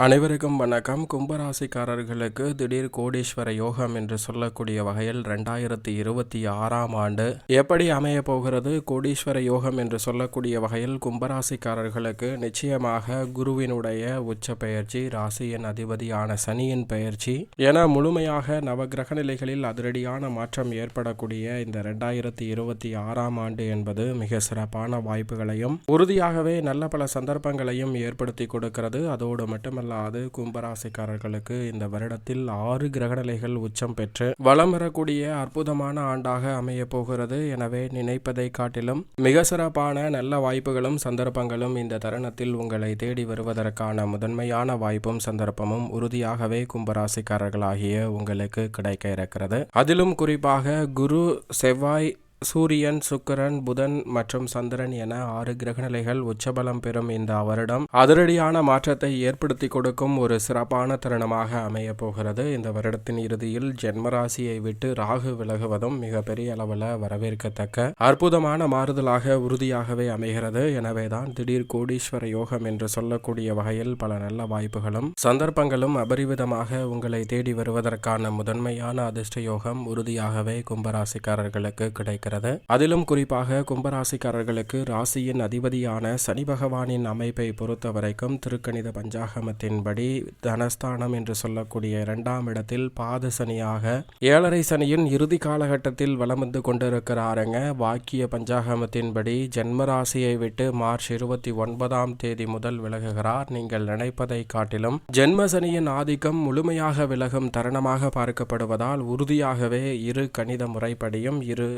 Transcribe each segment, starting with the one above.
அனைவருக்கும் வணக்கம். கும்பராசிக்காரர்களுக்கு திடீர் கோடீஸ்வர யோகம் என்று சொல்லக்கூடிய வகையில் 2026ஆம் ஆண்டு எப்படி அமைய போகிறது? கோடீஸ்வர யோகம் என்று சொல்லக்கூடிய வகையில் கும்பராசிக்காரர்களுக்கு நிச்சயமாக குருவினுடைய உச்ச பெயர்ச்சி, ராசியின் அதிபதியான சனியின் பெயர்ச்சி என முழுமையாக நவகிரக நிலைகளில் அதிரடியான மாற்றம் ஏற்படக்கூடிய இந்த 2026ஆம் ஆண்டு என்பது மிக சிறப்பான வாய்ப்புகளையும் உறுதியாகவே நல்ல பல சந்தர்ப்பங்களையும் ஏற்படுத்தி கொடுக்கிறது. அதோடு மட்டுமல்ல, கும்பராசிக்காரர்களுக்கு இந்த வருடத்தில் 6 கிரகநிலைகள் உச்சம் பெற்று வலம் வரக்கூடிய அற்புதமான ஆண்டாக அமைய போகிறது. எனவே நினைப்பதை காட்டிலும் மிக சிறப்பான நல்ல வாய்ப்புகளும் சந்தர்ப்பங்களும் இந்த தருணத்தில் உங்களை தேடி வருவதற்கான முதன்மையான வாய்ப்பும் சந்தர்ப்பமும் உறுதியாகவே கும்பராசிக்காரர்களாகிய உங்களுக்கு கிடைக்க இருக்கிறது. அதிலும் குறிப்பாக குரு, செவ்வாய், சூரியன், சுக்கிரன், புதன் மற்றும் சந்திரன் என 6 கிரகநிலைகள் உச்சபலம் பெறும் இந்த வருடம் அதிரடியான மாற்றத்தை ஏற்படுத்தி கொடுக்கும் ஒரு சிறப்பான தருணமாக அமைய போகிறது. இந்த வருடத்தின் இறுதியில் ஜென்மராசியை விட்டு ராகு விலகுவதும் மிகப்பெரிய அளவில் வரவேற்கத்தக்க அற்புதமான மாறுதலாக உறுதியாகவே அமைகிறது. எனவேதான் திடீர் கோடீஸ்வர யோகம் என்று சொல்லக்கூடிய வகையில் பல நல்ல வாய்ப்புகளும் சந்தர்ப்பங்களும் அபரிவிதமாக உங்களை தேடி வருவதற்கான முதன்மையான அதிர்ஷ்ட யோகம் உறுதியாகவே கும்பராசிக்காரர்களுக்கு கிடைக்கிறது. அதிலும் குறிப்பாக கும்பராசிக்காரர்களுக்கு ராசியின் அதிபதியான சனி பகவானின் அமைப்பை பொறுத்த வரைக்கும் திருக்கணித பஞ்சாகமத்தின்படி தனஸ்தானம் என்று சொல்லக்கூடிய 2ஆம் இடத்தில் பாத சனியாக 7.5 சனியின் இறுதி காலகட்டத்தில் வலம் வந்து கொண்டிருக்கிறாருங்க. வாக்கிய பஞ்சாகமத்தின்படி ஜென்மராசியை விட்டு மார்ச் 29ஆம் தேதி முதல் விலகுகிறார். நீங்கள் நினைப்பதை காட்டிலும் ஜென்ம சனியின் ஆதிக்கம் முழுமையாக விலகும் தருணமாக பார்க்கப்படுவதால் உறுதியாகவே இரு கணித முறைப்படியும் இரு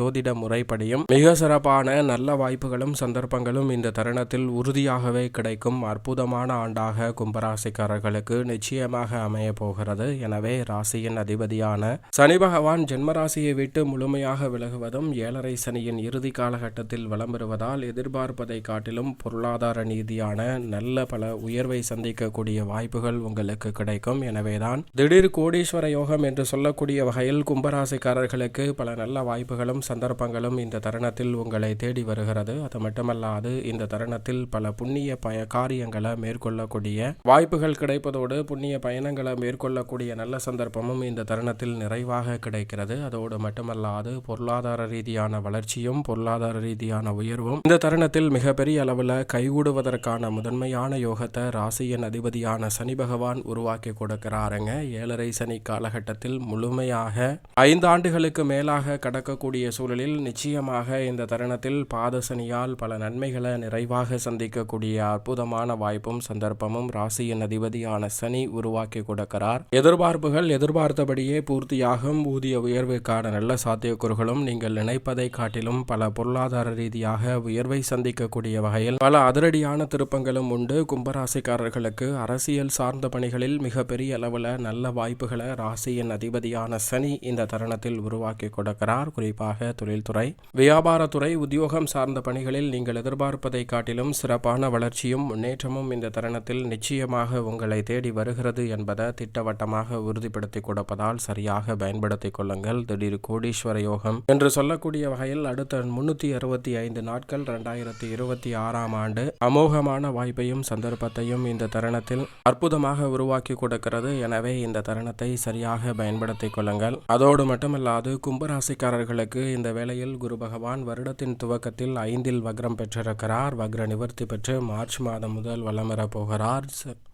ஜோதிட முறைப்படியும் மிக சிறப்பான நல்ல வாய்ப்புகளும் சந்தர்ப்பங்களும் இந்த தருணத்தில் உறுதியாகவே கிடைக்கும் அற்புதமான ஆண்டாக கும்பராசிக்காரர்களுக்கு நிச்சயமாக அமைய போகிறது. எனவே ராசியின் அதிபதியான சனி பகவான் ஜென்மராசியை விட்டு முழுமையாக விலகுவதும் 7.5 சனியின் இறுதி காலகட்டத்தில் வலம் பெறுவதால் எதிர்பார்ப்பதை காட்டிலும் பொருளாதார ரீதியான நல்ல பல உயர்வை சந்திக்கக்கூடிய வாய்ப்புகள் உங்களுக்கு கிடைக்கும். எனவேதான் திடீர் கோடீஸ்வர யோகம் என்று சொல்லக்கூடிய வகையில் கும்பராசிக்காரர்களுக்கு பல நல்ல வாய்ப்புகளும் சந்தர்ப்பங்களும் இந்த தருணத்தில் உங்களை தேடி வருகிறது. அது மட்டுமல்லாது இந்த தருணத்தில் பல புண்ணிய காரியங்களை மேற்கொள்ளக்கூடிய வாய்ப்புகள் கிடைப்பதோடு புண்ணிய பயணங்களை மேற்கொள்ளக்கூடிய நல்ல சந்தர்ப்பமும் இந்த தருணத்தில் நிறைவாக கிடைக்கிறது. அதோடு மட்டுமல்லாது பொருளாதார ரீதியான வளர்ச்சியும் பொருளாதார ரீதியான உயர்வும் இந்த தருணத்தில் மிகப்பெரிய அளவில் கைகூடுவதற்கான முதன்மையான யோகத்தை ராசியின் அதிபதியான சனி பகவான் உருவாக்கி கொடுக்கிறாருங்க. 7.5 சனி காலகட்டத்தில் முழுமையாக 5 ஆண்டுகளுக்கு மேலாக கடக்கக்கூடிய சூழலில் நிச்சயமாக இந்த தருணத்தில் பாத சனியால் பல நன்மைகளை நிறைவாக சந்திக்கக்கூடிய அற்புதமான வாய்ப்பும் சந்தர்ப்பமும் ராசியின் அதிபதியான சனி உருவாக்கி கொடுக்கிறார். எதிர்பார்ப்புகள் எதிர்பார்த்தபடியே பூர்த்தியாகும். ஊதிய உயர்வுக்கான நல்ல சாத்தியக்கூறுகளும் நீங்கள் நினைப்பதை காட்டிலும் பல பொருளாதார ரீதியாக உயர்வை சந்திக்கக்கூடிய வகையில் பல அதிரடியான திருப்பங்களும் உண்டு. கும்பராசிக்காரர்களுக்கு அரசியல் சார்ந்த பணிகளில் மிகப்பெரிய அளவில் நல்ல வாய்ப்புகளை ராசியின் அதிபதியான சனி இந்த தருணத்தில் உருவாக்கி கொடுக்கிறார். குறிப்பாக தொழில்துறை, வியாபாரத்துறை, உத்தியோகம் சார்ந்த பணிகளில் நீங்கள் எதிர்பார்ப்பதை காட்டிலும் சிறப்பான வளர்ச்சியும் முன்னேற்றமும் இந்த தருணத்தில் நிச்சயமாக உங்களை தேடி வருகிறது என்பதை திட்டவட்டமாக உறுதிப்படுத்தி கொடுப்பதால் சரியாக பயன்படுத்திக் கொள்ளுங்கள். திடீர் கோடீஸ்வர யோகம் என்று சொல்லக்கூடிய வகையில் அடுத்த 365 நாட்கள் 2026ஆம் ஆண்டு அமோகமான வாய்ப்பையும் சந்தர்ப்பத்தையும் இந்த தருணத்தில் அற்புதமாக உருவாக்கி கொடுக்கிறது. எனவே இந்த தருணத்தை சரியாக பயன்படுத்திக் கொள்ளுங்கள். அதோடு மட்டுமல்லாது கும்பராசிக்காரர்களுக்கு இந்த வேளையில் குரு பகவான் வருடத்தின் துவக்கத்தில் 5இல் வக்ரம் பெற்றிருக்கிறார். வக்ர நிவர்த்தி பெற்று மார்ச் மாதம் முதல் வலம் வரப் போகிறார்.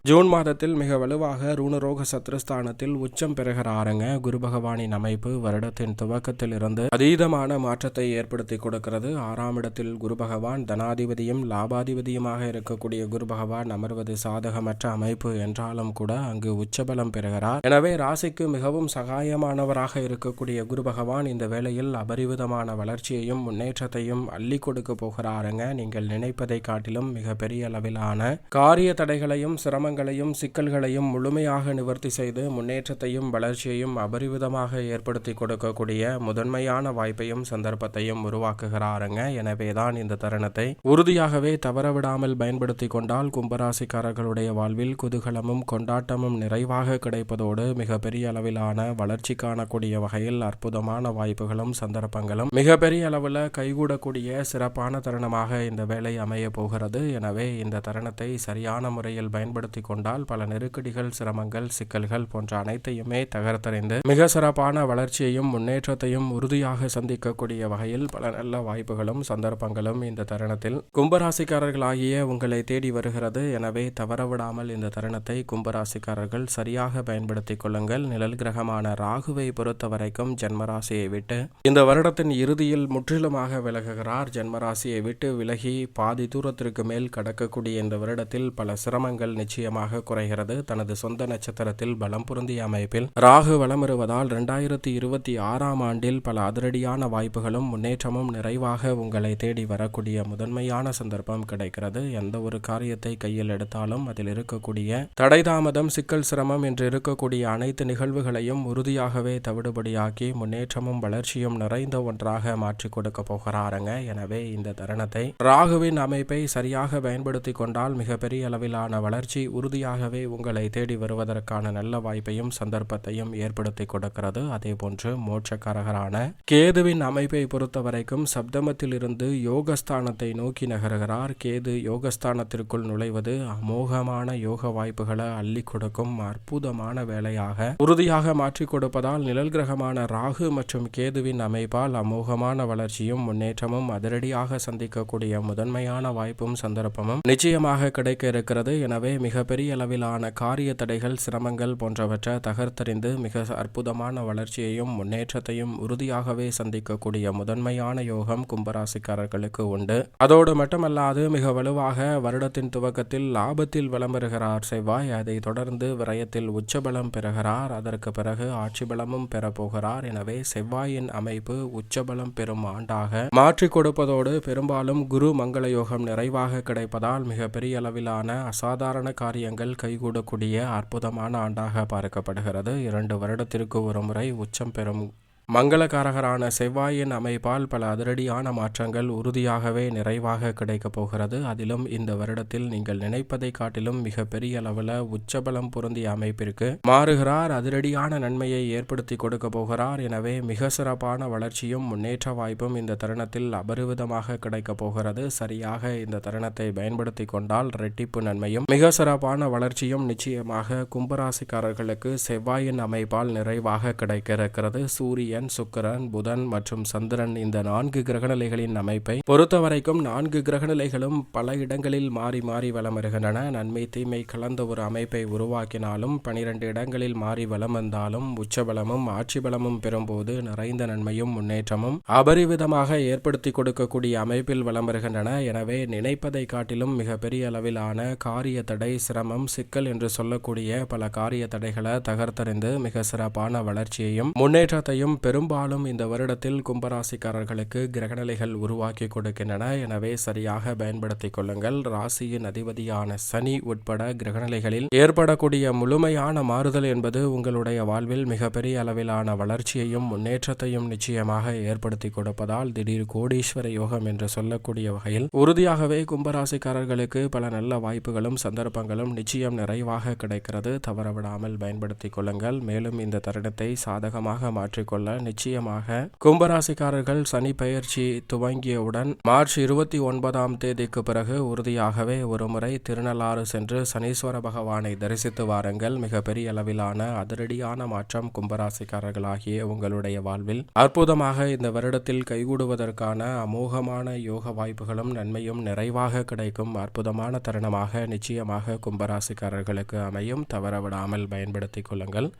ஜூன் மாதத்தில் மிக வலுவாக ரூணரோக சத்ருஸ்தானத்தில் உச்சம் பெறுகிறாருங்க. குரு பகவானின் அமைப்பு வருடத்தின் துவக்கத்தில் இருந்து அதீதமான மாற்றத்தை ஏற்படுத்தி கொடுக்கிறது. 6ஆம் இடத்தில் குரு பகவான் தனாதிபதியும் லாபாதிபதியுமாக இருக்கக்கூடிய குரு பகவான் அமர்வது சாதகமற்ற அமைப்பு என்றாலும் கூட அங்கு உச்சபலம் பெறுகிறார். எனவே ராசிக்கு மிகவும் சகாயமானவராக இருக்கக்கூடிய குரு பகவான் இந்த வேளையில் அபரிவிதமான வளர்ச்சியையும் முன்னேற்றத்தையும் அள்ளி கொடுக்க போகிறாருங்க. நீங்கள் நினைப்பதை காட்டிலும் மிக பெரிய அளவிலான காரிய தடைகளையும் சிரமங்களையும் சிக்கல்களையும் முழுமையாக நிவர்த்தி செய்து முன்னேற்றத்தையும் வளர்ச்சியையும் அபரிவிதமாக ஏற்படுத்தி கொடுக்கக்கூடிய முதன்மையான வாய்ப்பையும் சந்தர்ப்பத்தையும் உருவாக்குகிறாருங்க. எனவேதான் இந்த தருணத்தை உறுதியாகவே தவறவிடாமல் பயன்படுத்தி கொண்டால் கும்பராசிக்காரர்களுடைய வாழ்வில் குதூகலமும் கொண்டாட்டமும் நிறைவாக கிடைப்பதோடு மிக பெரிய அளவிலான வளர்ச்சி காணக்கூடிய வகையில் அற்புதமான வாய்ப்புகளும் சந்தர்ப்பங்களும் சந்தர்ப்பங்களும் மிகப்பெரிய அளவில் கைகூடக்கூடிய சிறப்பான தருணமாக இந்த வேலை அமைய போகிறது. எனவே இந்த தருணத்தை சரியான முறையில் பயன்படுத்தி கொண்டால் பல நெருக்கடிகள், சிரமங்கள், சிக்கல்கள் போன்ற அனைத்தையுமே தகர்த்தறிந்து மிக சிறப்பான வளர்ச்சியையும் முன்னேற்றத்தையும் உறுதியாக சந்திக்கக்கூடிய வகையில் பல நல்ல வாய்ப்புகளும் சந்தர்ப்பங்களும் இந்த தருணத்தில் கும்பராசிக்காரர்களாகிய உங்களை தேடி வருகிறது. எனவே தவறவிடாமல் இந்த தருணத்தை கும்பராசிக்காரர்கள் சரியாக பயன்படுத்திக் கொள்ளுங்கள். நிழல் கிரகமான ராகுவை பொறுத்த வரைக்கும் ஜென்மராசியை விட்டு இந்த வருடத்தின் இறுதியில் முற்றிலுமாக விலகுகிறார். ஜென்மராசியை விட்டு விலகி பாதி தூரத்திற்கு மேல் கடக்கக்கூடிய இந்த வருடத்தில் பல சிரமங்கள் நிச்சயமாக குறைகிறது. தனது சொந்த நட்சத்திரத்தில் பலம் பொருந்திய அமைப்பில் ராகு வலமிருவதால் 2026ஆம் ஆண்டில் பல அதிரடியான வாய்ப்புகளும் முன்னேற்றமும் நிறைவாக உங்களை தேடி வரக்கூடிய முதன்மையான சந்தர்ப்பம் கிடைக்கிறது. எந்த ஒரு காரியத்தை கையில் எடுத்தாலும் அதில் இருக்கக்கூடிய தடை, தாமதம், சிக்கல், சிரமம் என்று இருக்கக்கூடிய அனைத்து நிகழ்வுகளையும் உறுதியாகவே தவிடுபடியாக்கி முன்னேற்றமும் வளர்ச்சியும் நிறைந்த ஒன்றாக மாற்றிக் கொடுக்க போகிறாருங்க. எனவே இந்த தருணத்தை ராகுவின் அமைப்பை சரியாக பயன்படுத்தி கொண்டால் மிகப்பெரிய அளவிலான வளர்ச்சி உறுதியாகவே உங்களை தேடி வருவதற்கான நல்ல வாய்ப்பையும் சந்தர்ப்பத்தையும் ஏற்படுத்தி கொடுக்கிறது. அதே போன்று மோட்சக்காரகரான கேதுவின் அமைப்பை பொறுத்த வரைக்கும் சப்தமத்தில் இருந்து யோகஸ்தானத்தை நோக்கி நகர்கிறார். கேது யோகஸ்தானத்திற்குள் நுழைவது அமோகமான யோக வாய்ப்புகளை அள்ளி கொடுக்கும் அற்புதமான வேலையாக உறுதியாக மாற்றிக் கொடுப்பதால் நிழல் கிரகமான ராகு மற்றும் கேதுவின் அமைப்பால் அமோகமான வளர்ச்சியும் முன்னேற்றமும் அதிரடியாக சந்திக்கக்கூடிய முதன்மையான வாய்ப்பும் சந்தர்ப்பமும் நிச்சயமாக கிடைக்க இருக்கிறது. எனவே மிகப்பெரிய அளவிலான காரிய தடைகள், சிரமங்கள் போன்றவற்றை தகர்த்தறிந்து மிக அற்புதமான வளர்ச்சியையும் முன்னேற்றத்தையும் உறுதியாகவே சந்திக்கக்கூடிய முதன்மையான யோகம் கும்பராசிக்காரர்களுக்கு உண்டு. அதோடு மட்டுமல்லாது மிக வலுவாக வருடத்தின் துவக்கத்தில் லாபத்தில் வலம் பெறுகிறார் செவ்வாய். அதை தொடர்ந்து விரயத்தில் உச்சபலம் பெறுகிறார். அதற்கு பிறகு ஆட்சி பலமும் பெறப்போகிறார். எனவே செவ்வாயின் அமைப்பு உச்சபலம் பெறும் ஆண்டாக மாற்றிக் கொடுப்பதோடு பெரும்பாலும் குரு மங்கள யோகம் நிறைவாக கிடைப்பதால் மிகப்பெரிய அளவிலான அசாதாரண காரியங்கள் கைகூடக்கூடிய அற்புதமான ஆண்டாக பார்க்கப்படுகிறது. 2 வருடத்திற்கு ஒரு முறை உச்சம் பெறும் மங்களகாரகரான செவ்வாயின் அமைப்பால் பல அதிரடியான மாற்றங்கள் உறுதியாகவே நிறைவாக கிடைக்கப் போகிறது. அதிலும் இந்த வருடத்தில் நீங்கள் நினைப்பதை காட்டிலும் மிக பெரிய அளவில் உச்சபலம் பொருந்திய அமைப்பிற்கு மாறுகிறார். அதிரடியான நன்மையை ஏற்படுத்தி கொடுக்க போகிறார். எனவே மிக சிறப்பான வளர்ச்சியும் முன்னேற்ற வாய்ப்பும் இந்த தருணத்தில் அபரிவிதமாக கிடைக்கப் போகிறது. சரியாக இந்த தருணத்தை பயன்படுத்தி கொண்டால் இரட்டிப்பு நன்மையும் மிக சிறப்பான வளர்ச்சியும் நிச்சயமாக கும்பராசிக்காரர்களுக்கு செவ்வாயின் அமைப்பால் நிறைவாக கிடைக்க இருக்கிறது. சூரியன், சுக்கிரன், புதன் மற்றும் சந்திரன் இந்த 4 கிரகநிலைகளின் அமைப்பை பொறுத்தவரைக்கும் 4 கிரகநிலைகளும் பல இடங்களில் மாறி மாறி வலம் வருகின்றன. நன்மை தீமை கலந்த ஒரு அமைப்பை உருவாக்கினாலும் 12 இடங்களில் மாறி வலம் வந்தாலும் உச்சபலமும் ஆட்சி பலமும் பெறும்போது நிறைந்த நன்மையும் முன்னேற்றமும் அபரிவிதமாக ஏற்படுத்தி கொடுக்கக்கூடிய அமைப்பில் வலம் வருகின்றன. எனவே நினைப்பதை காட்டிலும் மிக பெரிய அளவிலான காரிய தடை, சிரமம், சிக்கல் என்று சொல்லக்கூடிய பல காரிய தடைகளை தகர்த்தறிந்து மிக சிறப்பான வளர்ச்சியையும் முன்னேற்றத்தையும் பெரும்பாலும் இந்த வருடத்தில் கும்பராசிக்காரர்களுக்கு கிரகநிலைகள் உருவாக்கி கொடுக்கின்றன. எனவே சரியாக பயன்படுத்திக் கொள்ளுங்கள். ராசியின் அதிபதியான சனி உட்பட கிரகநிலைகளில் ஏற்படக்கூடிய முழுமையான மாறுதல் என்பது உங்களுடைய வாழ்வில் மிகப்பெரிய அளவிலான வளர்ச்சியையும் முன்னேற்றத்தையும் நிச்சயமாக ஏற்படுத்தி கொடுப்பதால் திடீர் கோடீஸ்வர யோகம் என்று சொல்லக்கூடிய வகையில் உறுதியாகவே கும்பராசிக்காரர்களுக்கு பல நல்ல வாய்ப்புகளும் சந்தர்ப்பங்களும் நிச்சயம் நிறைவாக கிடைக்கிறது. தவறவிடாமல் பயன்படுத்திக் கொள்ளுங்கள். மேலும் இந்த தருணத்தை சாதகமாக மாற்றிக்கொள்ள நிச்சயமாக கும்பராசிக்காரர்கள் சனி பெயர்ச்சி துவங்கியவுடன் மார்ச் 29ஆம் தேதிக்கு பிறகு உறுதியாகவே ஒருமுறை திருநள்ளாறு சென்று சனீஸ்வர பகவானை தரிசித்து வாருங்கள். மிக பெரிய அளவிலான அதிரடியான மாற்றம் கும்பராசிக்காரர்களாகிய உங்களுடைய வாழ்வில் அற்புதமாக இந்த வருடத்தில் கைகூடுவதற்கான அமோகமான யோக வாய்ப்புகளும் நன்மையும் நிறைவாக கிடைக்கும் அற்புதமான தருணமாக நிச்சயமாக கும்பராசிக்காரர்களுக்கு அமையும். தவறவிடாமல் பயன்படுத்திக் கொள்ளுங்கள்.